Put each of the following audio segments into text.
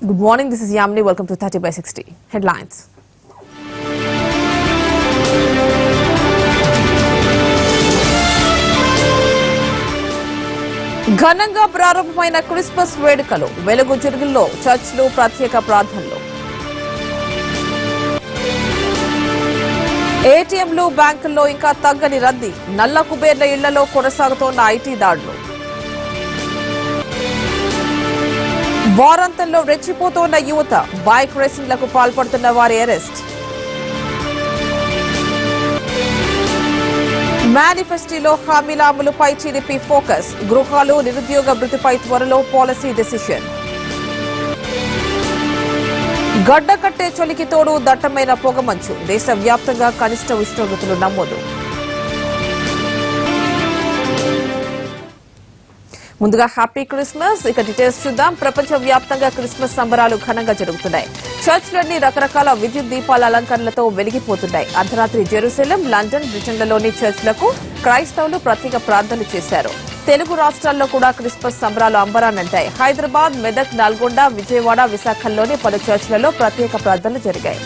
Good morning, this is Yamini. Welcome to 30 by 60. Headlines. ఘనంగా ప్రారంభమైన Christmas వేడుకలు వెలుగు జిరుగుల్లో చర్చ్లు ప్రత్యేక ప్రార్థనలు. ఏటీఎంలు బ్యాంకుల్లో ఇంకా తగ్గని రద్దీ. నల్ల కుబేర్ల ఇళ్లలో కొనసాగుతోన్న ఐటీ దాడులు. వారాంతంలో రెచ్చిపోతోన్న యువత. బైక్ రేసింగ్లకు పాల్పడుతున్న వారి అరెస్ట్. మేనిఫెస్టోలో హామీల అమలుపై టీడీపీ ఫోకస్. గృహాలు నిరుద్యోగ భృతిపై త్వరలో పాలసీ డెసిషన్. గడ్డకట్టే చలికి తోడు దట్టమైన పొగమంచు. దేశవ్యాప్తంగా కనిష్ట ఉష్ణోగ్రతలు నమోదు. ముందుగా హ్యాపీ క్రిస్మస్. ఇక డీటెయిల్స్ చూద్దాం. ప్రపంచ వ్యాప్తంగా క్రిస్మస్ సంబరాలు ఘనంగా జరుగుతున్నాయి. చర్చ్లన్నీ రకరకాల విద్యుత్ దీపాల అలంకరణలతో వెలిగిపోతున్నాయి. అర్ధరాత్రి జెరూసలేం, లండన్, బ్రిటన్లలోని చర్చ్లకు క్రైస్తవులు ప్రత్యేక ప్రార్థనలు చేశారు. తెలుగు రాష్ట్రాల్లో కూడా క్రిస్మస్ సంబరాలు అంబరానంటాయి. హైదరాబాద్, మెదక్, నల్గొండ, విజయవాడ, విశాఖల్లోని పలు చర్చ్లలో ప్రత్యేక ప్రార్థనలు జరిగాయి.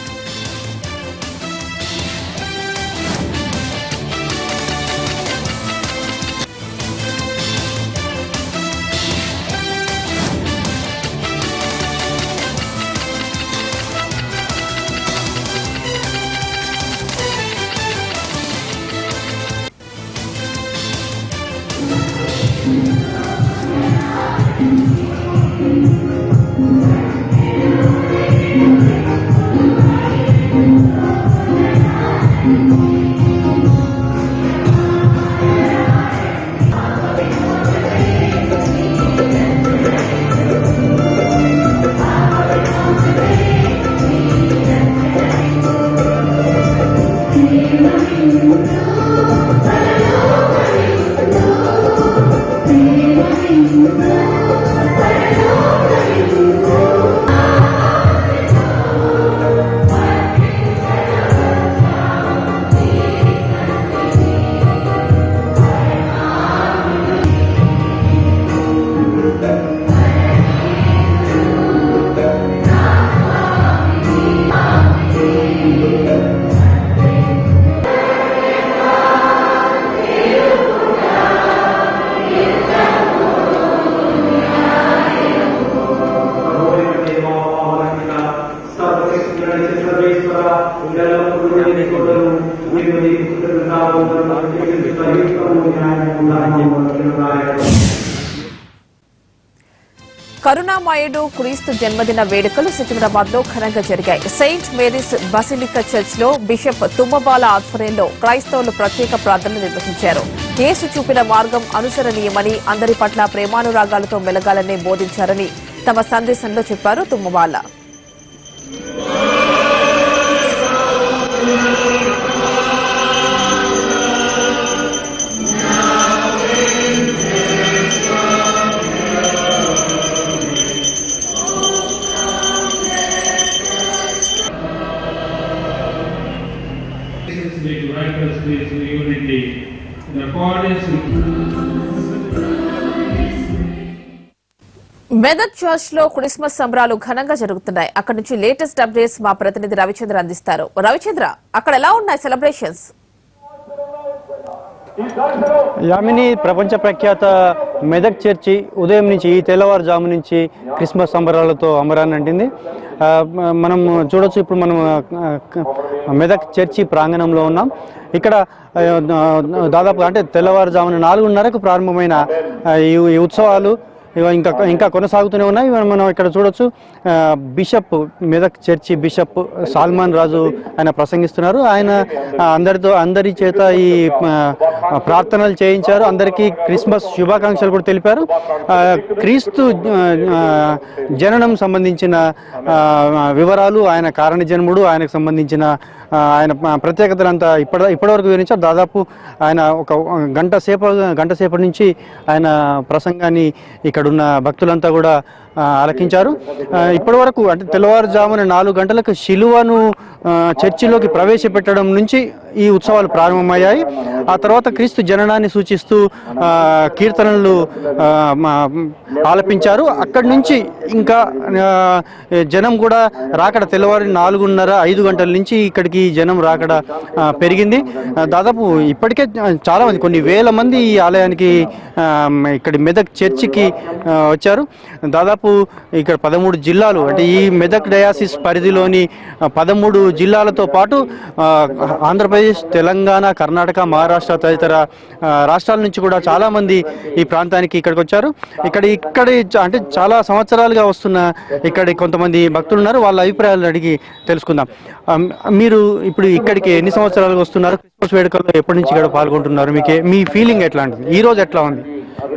కరుణామయుడు క్రీస్తు జన్మదిన వేడుకలు సికింద్రాబాద్ లో ఘనంగా జరిగాయి. సెయింట్ మేరీస్ బసిలికా చర్చ్ లో బిషప్ తుమ్మబాల ఆధ్వర్యంలో క్రైస్తవులు ప్రత్యేక ప్రార్థనలు నిర్వహించారు. యేసు చూపిన మార్గం అనుసరణీయమని, అందరి పట్ల ప్రేమానురాగాలతో మెలగాలని బోధించారని తమ సందేశంలో చెప్పారు తుమ్మబాల. మెదక్ చర్చ్ లో క్రిస్మస్ సంబరాలు ఘనంగా జరుగుతున్నాయి. అక్కడి నుంచి లేటెస్ట్ అప్డేట్స్ మా ప్రతినిధి రవిచంద్ర అందిస్తారు. రవిచంద్ర, అక్కడ ఎలా ఉన్నాయి సెలబ్రేషన్స్? యామిని, ప్రపంచ ప్రఖ్యాత మెదక్ చర్చి ఉదయం నుంచి ఈ తెల్లవారుజాము నుంచి క్రిస్మస్ సంబరాలతో అమరాన్ని అంటింది. మనం చూడొచ్చు, ఇప్పుడు మనం మెదక్ చర్చి ప్రాంగణంలో ఉన్నాం. ఇక్కడ దాదాపు అంటే తెల్లవారుజామున 4:30కు ప్రారంభమైన ఈ ఉత్సవాలు ఇంకా కొనసాగుతూనే ఉన్నాయి. మనం ఇక్కడ చూడొచ్చు, bishop Medak church bishop Solomon Raju ఆయన ప్రసంగిస్తున్నారు. ఆయన అందరి చేత ఈ ప్రార్థనలు చేయించారు. అందరికీ క్రిస్మస్ శుభాకాంక్షలు కూడా తెలిపారు. క్రీస్తు జననం సంబంధించిన వివరాలు, ఆయన కారణ జన్ముడు, ఆయనకు సంబంధించిన ఆయన ప్రత్యేకతలంతా ఇప్పటివరకు వివరించారు. దాదాపు ఆయన ఒక గంట సేపటి నుంచి ఆయన ప్రసంగాన్ని ఇక్కడున్న భక్తులంతా కూడా ఆలకించారు. ఇప్పటి వరకు అంటే తెల్లవారుజామున 4 గంటలకు శిలువను చర్చిలోకి ప్రవేశపెట్టడం నుంచి ఈ ఉత్సవాలు ప్రారంభమయ్యాయి. ఆ తర్వాత క్రీస్తు జననాన్ని సూచిస్తూ కీర్తనలు ఆలపించారు. అక్కడి నుంచి ఇంకా జనం కూడా రాకడ తెల్లవారి 4:30-5 గంటల నుంచి ఇక్కడికి జనం రాకడ పెరిగింది. దాదాపు ఇప్పటికే చాలా మంది, కొన్ని వేల మంది ఈ ఆలయానికి ఇక్కడ మెదక్ చర్చికి వచ్చారు. దాదాపు ఇక్కడ 13 జిల్లాలు, అంటే ఈ మెదక్ డయాసిస్ పరిధిలోని 13 జిల్లాలతో పాటు ఆంధ్రప్రదేశ్, తెలంగాణ, కర్ణాటక, మహారాష్ట్ర తదితర రాష్ట్రాల నుంచి కూడా చాలా మంది ఈ ప్రాంతానికి ఇక్కడికి వచ్చారు. ఇక్కడ అంటే చాలా సంవత్సరాలుగా వస్తున్న ఇక్కడ కొంతమంది భక్తులు ఉన్నారు. వాళ్ళ అభిప్రాయాలు అడిగి తెలుసుకుందాం. మీరు ఇప్పుడు ఇక్కడికి ఎన్ని సంవత్సరాలుగా వస్తున్నారు? క్రిస్మస్ వేడుకల్లో ఎప్పటి నుంచి ఇక్కడ పాల్గొంటున్నారు? మీ ఫీలింగ్ ఎట్లాంటిది? ఈ రోజు ఎట్లా ఉంది?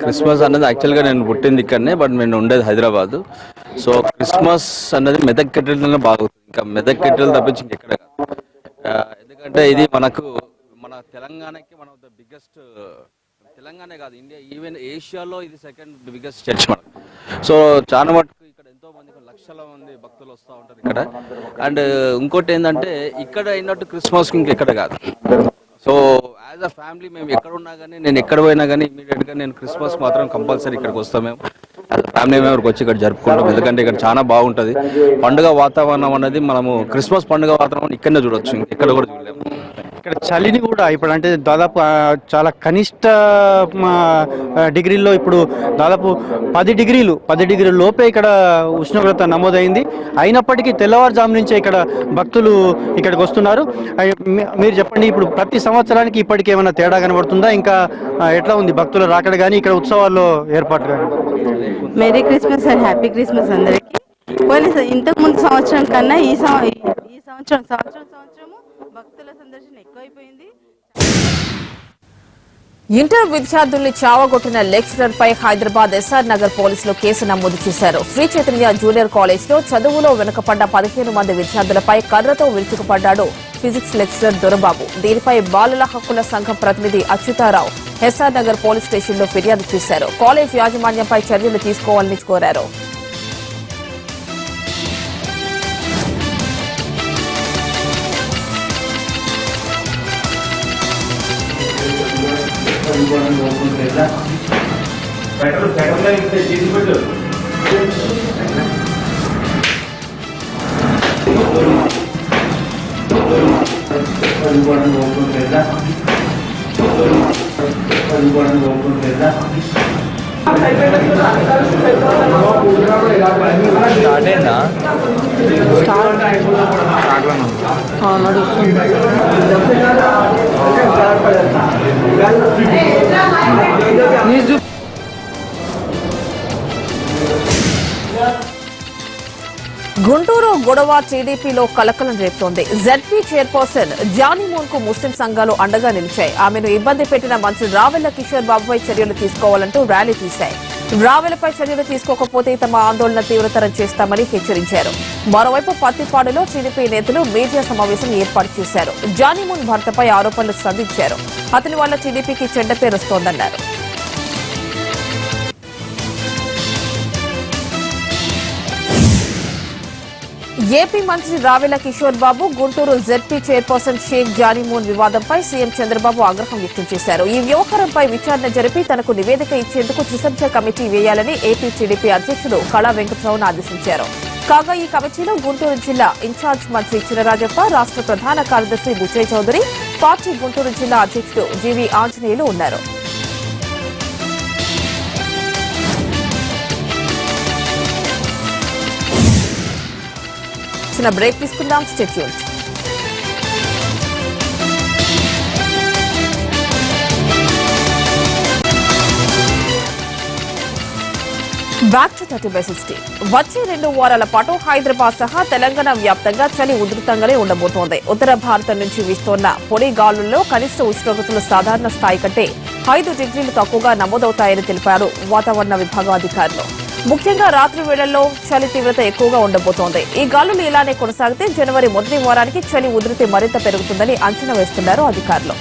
క్రిస్మస్ అన్నది యాక్చువల్గా నేను పుట్టింది ఇక్కడనే, బట్ నేను ఉండేది హైదరాబాద్. సో క్రిస్మస్ అన్నది మెదక్ కెటిల్లోనే బాగుంటుంది. ఇంకా మెదక్ కెటిల్ తప్పించి ఇంకెక్కడ కాదు. ఎందుకంటే ఇది మన తెలంగాణకి one of the biggest, Telangana కాదు ఇండియా, ఈవెన్ ఏషియాలో ఇది సెకండ్ బిగ్గెస్ట్ చర్చ్ మనకు. సో చాలా మటుకు ఇక్కడ ఎంతో మంది, లక్షల మంది భక్తులు వస్తూ ఉంటారు ఇక్కడ. అండ్ ఇంకోటి ఏంటంటే ఇక్కడ అయినట్టు క్రిస్మస్ ఇంకెక్కడ కాదు. సో యాజ్ అ ఫ్యామిలీ మేము ఎక్కడ ఉన్నా కానీ, నేను ఎక్కడ పోయినా కానీ ఇమీడియట్గా నేను క్రిస్మస్ మాత్రం కంపల్సరీ ఇక్కడికి వస్తాం. మేము యాజ్ అ ఫ్యామిలీ మెంబర్కి వచ్చి ఇక్కడ జరుపుకుంటాం. ఎందుకంటే ఇక్కడ చాలా బాగుంటుంది పండుగ వాతావరణం అనేది. మనము క్రిస్మస్ పండుగ వాతావరణం ఇక్కడనే చూడొచ్చు, ఎక్కడ కూడా చూడలేము. ఇక్కడ చలిని కూడా ఇప్పుడు అంటే దాదాపు చాలా కనిష్ట డిగ్రీల్లో ఇప్పుడు దాదాపు 10 డిగ్రీల లోపే ఇక్కడ ఉష్ణోగ్రత నమోదైంది. అయినప్పటికీ తెల్లవారుజాము నుంచే ఇక్కడ భక్తులు ఇక్కడికి వస్తున్నారు. మీరు చెప్పండి, ఇప్పుడు ప్రతి సంవత్సరానికి ఇప్పటికి ఏమైనా తేడా కనబడుతుందా? ఇంకా ఎట్లా ఉంది భక్తుల రాకడ కానీ ఇక్కడ ఉత్సవాల్లో ఏర్పాటు కానీ? Merry Christmas and happy Christmas అందరికీ. ఇంతకు ముందు సంవత్సరం కన్నా ఈ సంవత్సరము భక్తుల సందర్శన ఎక్కువైపోయింది. ఇంటర్ విద్యార్థుల్ని చావగొట్టిన లెక్చరర్ పై హైదరాబాద్ ఎస్ఆర్ నగర్ పోలీసులు కేసు నమోదు చేశారు. శ్రీ చైతన్య జూనియర్ కాలేజ్ లో చదువులో వెనుకపడ్డ 15 మంది విద్యార్థులపై కర్రతో విరుచుకుపడ్డాడు ఫిజిక్స్ లెక్చరర్ దొరబాబు. దీనిపై బాలల హక్కుల సంఘం ప్రతినిధి Achyutarao SR Nagar police station లో ఫిర్యాదు చేశారు. కాలేజ్ యాజమాన్యంపై చర్యలు తీసుకోవాలని కోరారు. గుంటూరు గొడవ టీడీపీలో కలకలం రేపుతోంది. జెడ్పీ చైర్పర్సన్ జానీమోన్ కు ముస్లిం సంఘాలు అండగా నిలిచాయి. ఆమెను ఇబ్బంది పెట్టిన మంత్రి రావెల కిషోర్ బాబుపై చర్యలు తీసుకోవాలంటూ ర్యాలీ తీశాయి. రావెలపై చర్యలు తీసుకోకపోతే తమ ఆందోళన తీవ్రతరం చేస్తామని హెచ్చరించారు. మరోవైపు పత్తిపాడులో టీడీపీ నేతలు మీడియా సమావేశం ఏర్పాటు చేశారు. జానీమోన్ భర్తపై ఆరోపణలు సంధించారు. అతని వల్ల టీడీపీకి చెడ్డ పేరు వస్తోందన్నారు. ఏపీ మంత్రి రావెల కిషోర్ బాబు, గుంటూరు జెడ్పీ చైర్పర్సన్ షేక్ జానీమోన్ వివాదంపై సీఎం చంద్రబాబు ఆగ్రహం వ్యక్తం చేశారు. ఈ వ్యవహారంపై విచారణ జరిపి తనకు నివేదిక ఇచ్చేందుకు త్రిసభ్య కమిటీ వేయాలని ఏపీ టీడీపీ అధ్యక్షుడు కళా వెంకట్రావును ఆదేశించారు. కాగా ఈ కమిటీలో గుంటూరు జిల్లా ఇన్ఛార్జ్ మంత్రి చినరాజప్ప, రాష్ట్ర ప్రధాన కార్యదర్శి బుచ్చయ్య చౌదరి, పార్టీ గుంటూరు జిల్లా అధ్యక్షుడు జీవీ ఆంజనేయులు ఉన్నారు. చిన్న బ్రేక్ తీసుకుందాం. Stay tuned. Back to 30/60. వచ్చే 2 వారాల పాటు హైదరాబాద్ సహా తెలంగాణ వ్యాప్తంగా చలి ఉధృతంగానే ఉండబోతోంది. ఉత్తర భారతం నుంచి వీస్తోన్న పొడి గాలుల్లో కనిష్ట ఉష్ణోగ్రతలు సాధారణ స్థాయి కంటే 5 డిగ్రీలు తక్కువగా నమోదవుతాయని తెలిపారు వాతావరణ విభాగం అధికారులు. ముఖ్యంగా రాత్రి వేళల్లో చలి తీవ్రత ఎక్కువగా ఉండబోతోంది. ఈ గాలులు ఇలానే కొనసాగితే జనవరి మొదటి వారానికి చలి ఉధృతి మరింత పెరుగుతుందని అంచనా వేస్తున్నారు అధికారులు.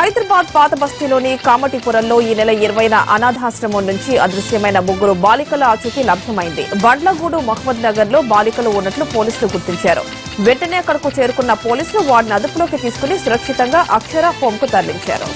హైదరాబాద్ పాత బస్తీలోని కామటిపురంలో ఈ నెల 20న అనాథాశ్రమం నుంచి అదృశ్యమైన 3 బాలికల ఆచూకీ లభ్యమైంది. బండ్లగూడు మహమ్మద్ నగర్ లో బాలికలు ఉన్నట్లు పోలీసులు గుర్తించారు. వెంటనే అక్కడకు చేరుకున్న పోలీసులు వారిని అదుపులోకి తీసుకుని సురక్షితంగా అక్షర హోమ్ కు తరలించారు.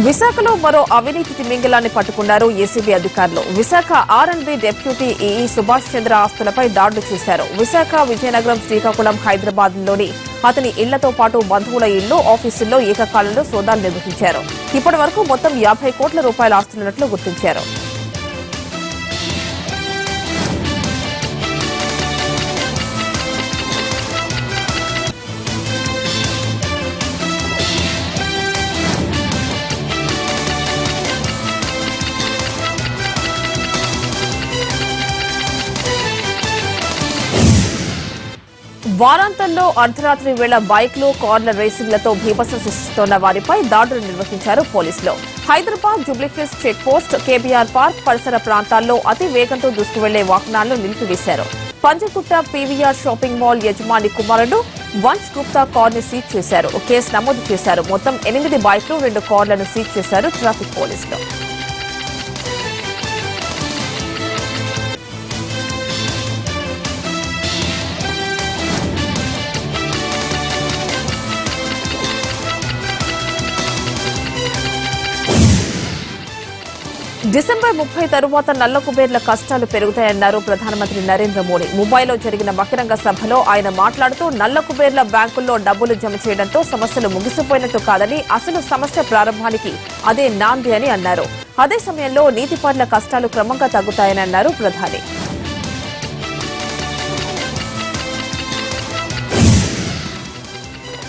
విశాఖలో మరో అవినీతి తిమింగలాన్ని పట్టుకున్నారు ఏసీబీ అధికారులు. Visakha R and B deputy EE Subhash Chandra ఆస్తులపై దాడులు చేశారు. విశాఖ, విజయనగరం, శ్రీకాకుళం, హైదరాబాద్లోని అతని ఇళ్లతో పాటు బంధువుల ఇళ్లు, ఆఫీసుల్లో ఏకకాలంలో సోదాలు నిర్వహించారు. ఇప్పటి వరకు మొత్తం 50 కోట్ల రూపాయల ఆస్తులున్నట్లు గుర్తించారు. వారాంతంలో అర్ధరాత్రి వేళ బైక్లు, కార్ల రేసింగ్లతో భీభత్సం సృష్టిస్తోన్న వారిపై దాడులు నిర్వహించారు పోలీసులు. Hyderabad Jubilee Hills check post, K B R park పరిసర ప్రాంతాల్లో అతి వేగంతో దూసుకువెళ్లే వాహనాలను నిలిపివేశారు. పంజగుట్ట పీవీఆర్ షాపింగ్ మాల్ యజమాని కుమారుడు వంశ్ గుప్తా కార్ ని సీజ్ చేశారు. కేసు నమోదు చేశారు. మొత్తం 8 బైక్లు, 2 కార్లను సీజ్ చేశారు ట్రాఫిక్ పోలీసులు. డిసెంబర్ 30 తరువాత నల్ల కుబేర్ల కష్టాలు పెరుగుతాయన్నారు ప్రధానమంత్రి నరేంద్ర మోడీ. ముంబైలో జరిగిన బహిరంగ సభలో ఆయన మాట్లాడుతూ నల్ల కుబేర్ల బ్యాంకుల్లో డబ్బులు జమ చేయడంతో సమస్యలు ముగిసిపోయినట్టు కాదని, అసలు సమస్య ప్రారంభానికి అదే నాంది అని అన్నారు. అదే సమయంలో నీతిపరుల కష్టాలు క్రమంగా తగ్గుతాయని అన్నారు ప్రధాని.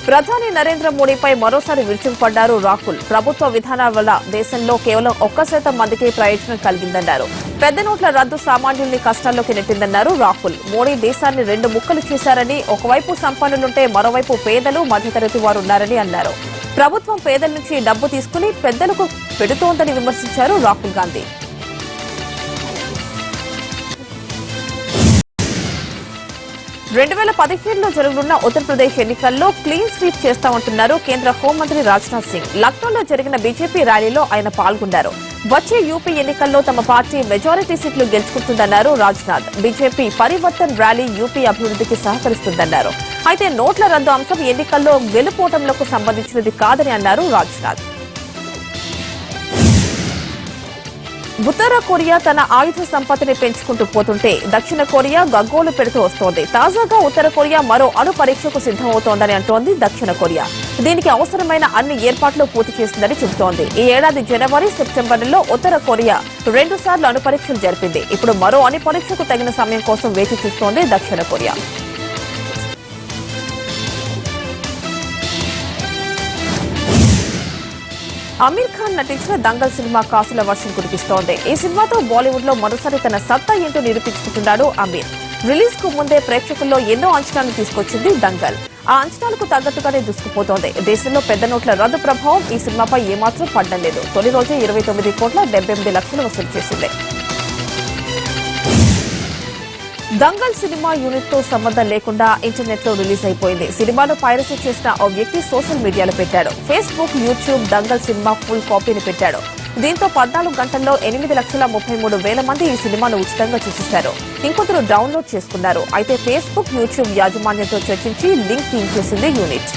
ప్రధాని నరేంద్ర మోడీపై మరోసారి విరుచుకుపడ్డారు రాహుల్. ప్రభుత్వ విధానాల వల్ల దేశంలో కేవలం 1% మందికే ప్రయోజనం కలిగిందన్నారు. పెద్ద నోట్ల రద్దు సామాన్యుల్ని కష్టాల్లోకి నెట్టిందన్నారు రాహుల్. మోడీ దేశాన్ని 2 ముక్కలు చేశారని, ఒకవైపు సంపన్నులుంటే మరోవైపు పేదలు, మధ్యతరగతి వారు ఉన్నారని అన్నారు. ప్రభుత్వం పేదల నుంచి డబ్బు తీసుకుని పెద్దలకు పెడుతోందని విమర్శించారు రాహుల్ గాంధీ. 2015లో జరగనున్న ఉత్తరప్రదేశ్ ఎన్నికల్లో క్లీన్ స్వీప్ చేస్తామంటున్నారు కేంద్ర హోంమంత్రి రాజ్నాథ్ సింగ్. లక్నోలో జరిగిన బీజేపీ ర్యాలీలో ఆయన పాల్గొన్నారు. వచ్చే యూపీ ఎన్నికల్లో తమ పార్టీ మెజారిటీ సీట్లు గెలుచుకుంటుందన్నారు Rajnath. BJP Parivartan rally UP అభివృద్ధికి సహకరిస్తుందన్నారు. అయితే నోట్ల రద్దు అంశం ఎన్నికల్లో గెలుపోటములకు సంబంధించినది కాదని అన్నారు రాజ్నాథ్. ఉత్తర కొరియా తన ఆయుధ సంపత్తిని పెంచుకుంటూ పోతుంటే దక్షిణ కొరియా గగ్గోలు పెడుతూ వస్తోంది. తాజాగా ఉత్తర కొరియా మరో అణు పరీక్షకు సిద్దమవుతోందని అంటోంది దక్షిణ కొరియా. దీనికి అవసరమైన అన్ని ఏర్పాట్లు పూర్తి చేసిందని చెబుతోంది. ఈ ఏడాది జనవరి, సెప్టెంబర్లో ఉత్తర కొరియా 2 సార్లు అణు పరీక్షలు జరిపింది. ఇప్పుడు మరో అణు పరీక్షకు తగిన సమయం కోసం వేచి చూస్తోంది దక్షిణ కొరియా. అమీర్ ఖాన్ నటించిన దంగల్ సినిమా కాసుల వర్షం కురిపిస్తోంది. ఈ సినిమాతో బాలీవుడ్ లో మరోసారి తన సత్తా ఏంటో నిరూపించుకుంటున్నాడు అమీర్. రిలీజ్ కు ముందే ప్రేక్షకుల్లో ఎన్నో అంచనాలు తీసుకొచ్చింది దంగల్. ఆ అంచనాలకు తగ్గట్టుగానే దూసుకుపోతోంది. దేశంలో పెద్ద నోట్ల రద్దు ప్రభావం ఈ సినిమాపై ఏమాత్రం పడడం లేదు. తొలి రోజే 29,78,00,000 వసూలు చేసింది. దంగల్ సినిమా యూనిట్ తో సంబంధం లేకుండా ఇంటర్నెట్ లో రిలీజ్ అయిపోయింది. సినిమాను పైరసీ చేసిన ఓ వ్యక్తి సోషల్ మీడియాలో పెట్టాడు. Facebook, YouTube Dangal cinema full కాపీని పెట్టాడు. దీంతో 14 గంటల్లో 8,33,000 మంది ఈ సినిమాను ఉచితంగా చూసేశారు. ఇంకొందరు డౌన్లోడ్ చేసుకున్నారు. అయితే ఫేస్బుక్, యూట్యూబ్ యాజమాన్యంతో చర్చించి లింక్ తీయించేసింది యూనిట్.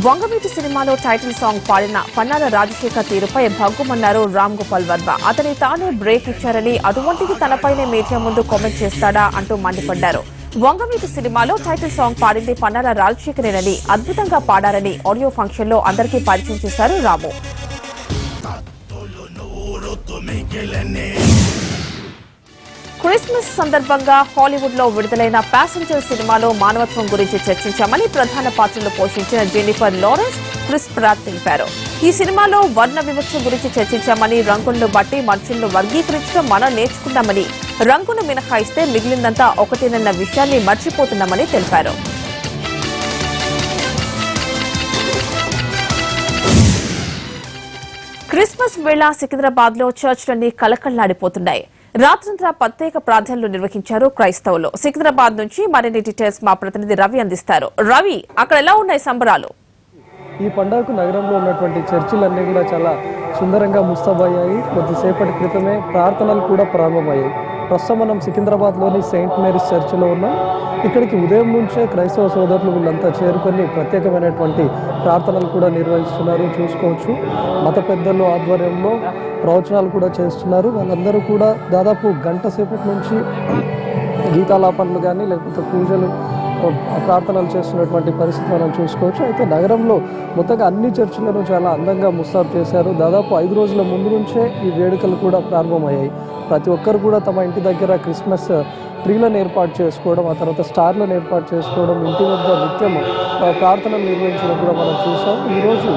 వంగవీటి సినిమాలో టైటిల్ సాంగ్ పాడిన పన్నాల రాజశేఖర్ తీరుపై భగ్గుమన్నారు రామ్ గోపాల్ వర్మ. అతని తానే బ్రేక్ ఇచ్చారని, అటువంటిది తనపైనే మీడియా ముందు కామెంట్ చేస్తాడా అంటూ మండిపడ్డారు. వంగవీటి సినిమాలో టైటిల్ సాంగ్ పాడింది పన్నాల రాజశేఖరేనని, అద్భుతంగా పాడారని ఆడియో ఫంక్షన్ లో అందరికీ పరిచయం చేశారు రాము. క్రిస్మస్ సందర్భంగా హాలీవుడ్ లో విడుదలైన ప్యాసింజర్ సినిమాలో మానవత్వం గురించి చర్చించామని ప్రధాన పాత్రలు పోషించిన జెన్నిఫర్ లారెన్స్, క్రిస్ ప్రాట్ తెలిపారు. ఈ సినిమాలో వర్ణ వివక్ష గురించి చర్చించామని, రంగులను బట్టి మనుషులను వర్గీకరించడం మనం నేర్చుకున్నామని, రంగును మినహాయిస్తే మిగిలిందంతా ఒకటేనన్న విషయాన్ని మర్చిపోతున్నామని తెలిపారు. క్రిస్మస్ వేళ సికింద్రాబాద్ లో చర్చ్లన్నీ కలకళ్లాడిపోతున్నాయి. రాత్రంతా ప్రత్యేక ప్రార్థనలు నిర్వహించారు క్రైస్తవులు. సికింద్రాబాద్ నుంచి మరిన్ని డీటెయిల్స్ మా ప్రతినిధి రవి అందిస్తారు. రవి, అక్కడ ఎలా ఉన్నాయి సంబరాలు? ఈ పండుగకు నగరంలో ఉన్నటువంటి చర్చిలన్నీ కూడా చాలా సుందరంగా ముస్తాబయ్యాయి. కొద్దిసేపటి క్రితమే ప్రార్థనలు కూడా ప్రారంభమయ్యాయి. ప్రస్తుతం మనం సికింద్రాబాద్లోని సెయింట్ మేరీస్ చర్చిలో ఉన్నాం. ఇక్కడికి ఉదయం నుంచే క్రైస్తవ సోదరులు వీళ్ళంతా చేరుకొని ప్రత్యేకమైనటువంటి ప్రార్థనలు కూడా నిర్వహిస్తున్నారు. చూసుకోవచ్చు, మత పెద్దల ఆధ్వర్యంలో ప్రవచనాలు కూడా చేస్తున్నారు. వాళ్ళందరూ కూడా దాదాపు గంట సేపటి నుంచి గీతాలాపనలు కానీ లేకపోతే పూజలు ప్రార్థనలు చేస్తున్నటువంటి పరిస్థితి మనం చూసుకోవచ్చు. అయితే నగరంలో మొత్తంగా అన్ని చర్చిలను చాలా అందంగా ముస్తాబు చేశారు. దాదాపు 5 రోజుల ముందు నుంచే ఈ వేడుకలు కూడా ప్రారంభమయ్యాయి. ప్రతి ఒక్కరు కూడా తమ ఇంటి దగ్గర క్రిస్మస్ ట్రీలను ఏర్పాటు చేసుకోవడం, ఆ తర్వాత స్టార్లను ఏర్పాటు చేసుకోవడం, ఇంటి వద్ద నిత్యం ప్రార్థనలు నిర్వహించడం కూడా మనం చూసాం. ఈరోజు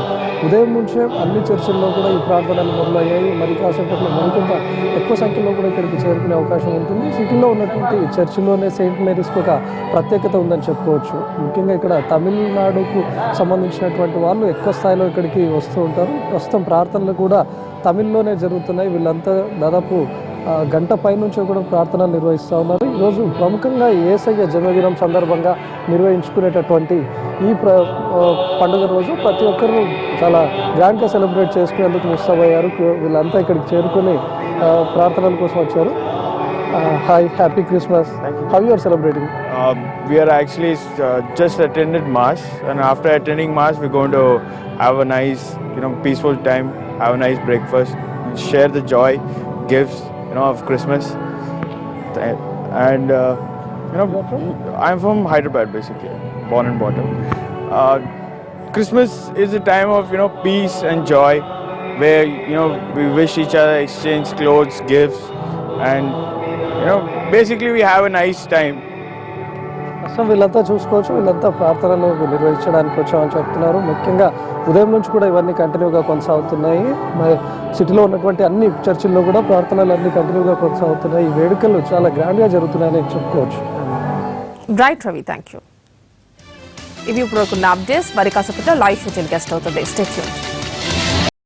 ఉదయం నుంచే అన్ని చర్చిల్లో కూడా ఈ ప్రార్థనలు మొదలయ్యాయి. మరి కాసేపట్లో మరికొంత ఎక్కువ సంఖ్యలో కూడా ఇక్కడికి చేరుకునే అవకాశం ఉంటుంది. సిటీలో ఉన్నటువంటి చర్చిలోనే సెయింట్ మేరీస్కి ఒక ప్రత్యేకత ఉందని చెప్పుకోవచ్చు. ముఖ్యంగా ఇక్కడ తమిళనాడుకు సంబంధించినటువంటి వాళ్ళు ఎక్కువ స్థాయిలో ఇక్కడికి వస్తూ ఉంటారు. ప్రస్తుతం ప్రార్థనలు కూడా తమిళ్లోనే జరుగుతున్నాయి. వీళ్ళంతా దాదాపు గంట పైనుంచి కూడా ప్రార్థనలు నిర్వహిస్తూ ఉన్నారు. ఈరోజు ప్రముఖంగా యేసయ్య జన్మదినం సందర్భంగా నిర్వహించుకునేటటువంటి ఈ పండుగ రోజు ప్రతి ఒక్కరు చాలా గ్రాండ్గా సెలబ్రేట్ చేసుకునేందుకు ముస్తాబయ్యారు. వీళ్ళంతా ఇక్కడికి చేరుకొని ప్రార్థనల కోసం వచ్చారు. Hi, happy Christmas. How you are celebrating? We are actually just attended mass, and after attending mass we're going to have a nice, peaceful time, have a nice breakfast, share the joy, gifts, of Christmas. And I'm from Hyderabad, basically, born and brought up. Christmas is a time of peace and joy, where we wish each other, exchange clothes, gifts, and basically we have a nice time. ప్రస్తుతం వీళ్ళంతా చూసుకోవచ్చు, వీళ్ళంతా ప్రార్థనలు నిర్వహించడానికి వచ్చామని చెప్తున్నారు. ముఖ్యంగా ఉదయం నుంచి కూడా ఇవన్నీ కంటిన్యూగా కొనసాగుతున్నాయి. సిటీలో ఉన్నటువంటి అన్ని చర్చిల్లో కూడా ప్రార్థనలు అన్ని కంటిన్యూగా కొనసాగుతున్నాయి. ఈ వేడుకలు చాలా గ్రాండ్గా జరుగుతున్నాయని చెప్పుకోవచ్చు. Right Ravi, thank you. ఇవి ఇప్పుడు అప్డేట్స్. మరి కాసేపట్లో లైవ్ షెడ్యూల్ గెస్ట్ అవుతుంది. Stay tuned.